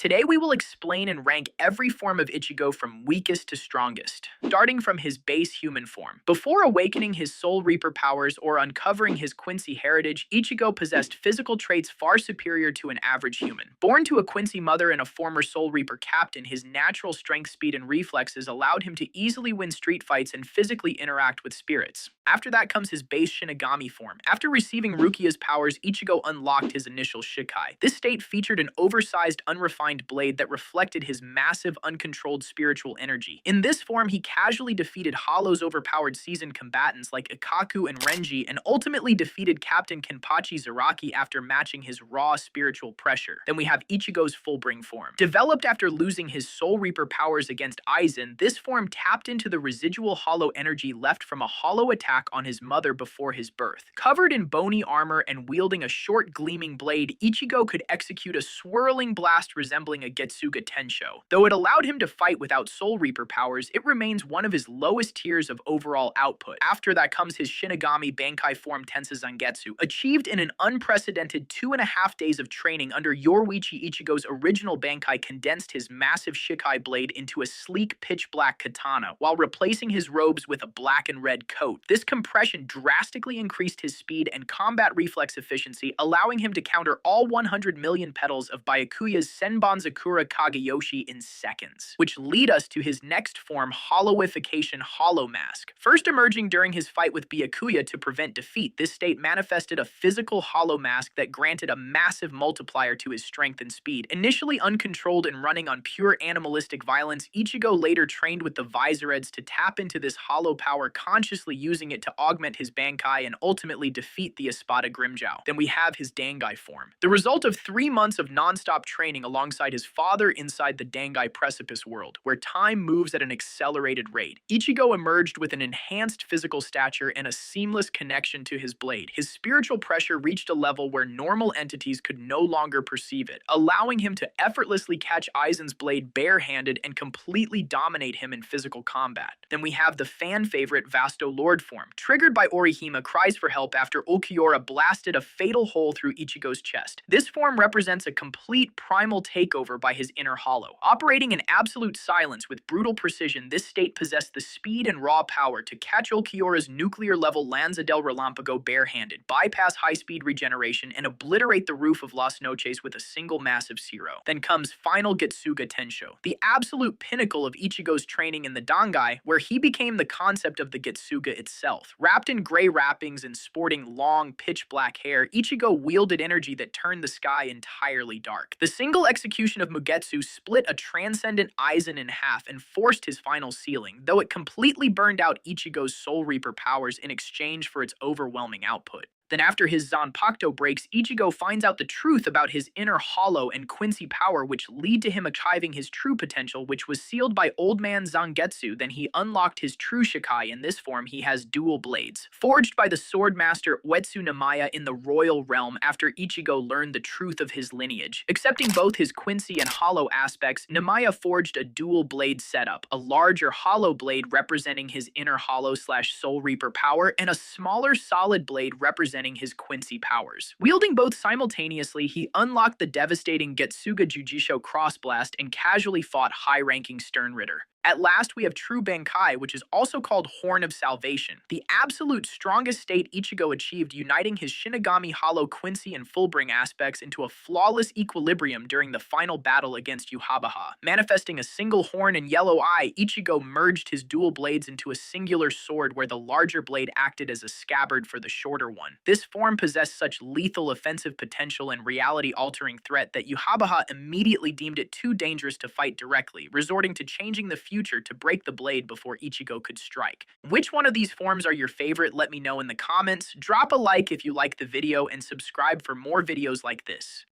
Today we will explain and rank every form of Ichigo from weakest to strongest, starting from his base human form. Before awakening his Soul Reaper powers or uncovering his Quincy heritage, Ichigo possessed physical traits far superior to an average human. Born to a Quincy mother and a former Soul Reaper captain, his natural strength, speed, and reflexes allowed him to easily win street fights and physically interact with spirits. After that comes his base Shinigami form. After receiving Rukia's powers, Ichigo unlocked his initial Shikai. This state featured an oversized, unrefined blade that reflected his massive, uncontrolled spiritual energy. In this form, he casually defeated Hollow's overpowered seasoned combatants like Ikaku and Renji, and ultimately defeated Captain Kenpachi Zaraki after matching his raw spiritual pressure. Then we have Ichigo's Fullbring form. Developed after losing his Soul Reaper powers against Aizen, this form tapped into the residual hollow energy left from a hollow attack on his mother before his birth. Covered in bony armor and wielding a short gleaming blade, Ichigo could execute a swirling blast resembling a Getsuga Tenshou. Though it allowed him to fight without Soul Reaper powers, it remains one of his lowest tiers of overall output. After that comes his Shinigami bankai form True Zangetsu, achieved in an unprecedented 2.5 days of training under Yoruichi. Ichigo's original bankai condensed his massive Shikai blade into a sleek pitch-black katana, while replacing his robes with a black and red coat. This compression drastically increased his speed and combat reflex efficiency, allowing him to counter all 100 million petals of Byakuya's Senbonzakura Kageyoshi in seconds. Which lead us to his next form, Hollowification Hollow Mask. First emerging during his fight with Byakuya to prevent defeat, this state manifested a physical hollow mask that granted a massive multiplier to his strength and speed. Initially uncontrolled and running on pure animalistic violence, Ichigo later trained with the Visoreds to tap into this hollow power, consciously using it to augment his bankai and ultimately defeat the Espada Grimmjow. Then we have his Dangai form. The result of 3 months of non-stop training alongside his father inside the Dangai Precipice world, where time moves at an accelerated rate. Ichigo emerged with an enhanced physical stature and a seamless connection to his blade. His spiritual pressure reached a level where normal entities could no longer perceive it, allowing him to effortlessly catch Aizen's blade barehanded and completely dominate him in physical combat. Then we have the fan favorite Vasto Lord form. Triggered by Orihime cries for help after Ulquiorra blasted a fatal hole through Ichigo's chest. This form represents a complete primal takeover by his inner hollow. Operating in absolute silence with brutal precision, this state possessed the speed and raw power to catch Ulquiorra's nuclear-level Lanza del Relampago barehanded, bypass high-speed regeneration, and obliterate the roof of Las Noches with a single massive zero. Then comes Final Getsuga Tenshou, the absolute pinnacle of Ichigo's training in the Dangai, where he became the concept of the Getsuga itself. Wrapped in gray wrappings and sporting long, pitch-black hair, Ichigo wielded energy that turned the sky entirely dark. The single execution of Mugetsu split a transcendent Aizen in half and forced his final ceiling, though it completely burned out Ichigo's Soul Reaper powers in exchange for its overwhelming output. Then after his Zanpakuto breaks, Ichigo finds out the truth about his inner hollow and Quincy power, which lead to him achieving his true potential, which was sealed by Old Man Zangetsu. Then he unlocked his true Shikai. In this form, he has dual blades. Forged by the sword master Uetsu Namaya in the royal realm after Ichigo learned the truth of his lineage. Accepting both his Quincy and hollow aspects, Namaya forged a dual blade setup, a larger hollow blade representing his inner hollow / Soul Reaper power, and a smaller solid blade representing his Quincy powers. Wielding both simultaneously, he unlocked the devastating Getsuga Jujisho Crossblast and casually fought high-ranking Stern Ritter. At last, we have True Bankai, which is also called Horn of Salvation, the absolute strongest state Ichigo achieved, uniting his Shinigami Hollow Quincy and Fullbring aspects into a flawless equilibrium during the final battle against Yhwach. Manifesting a single horn and yellow eye, Ichigo merged his dual blades into a singular sword where the larger blade acted as a scabbard for the shorter one. This form possessed such lethal offensive potential and reality-altering threat that Yhwach immediately deemed it too dangerous to fight directly, resorting to changing the future to break the blade before Ichigo could strike. Which one of these forms are your favorite? Let me know in the comments. Drop a like if you like the video and subscribe for more videos like this.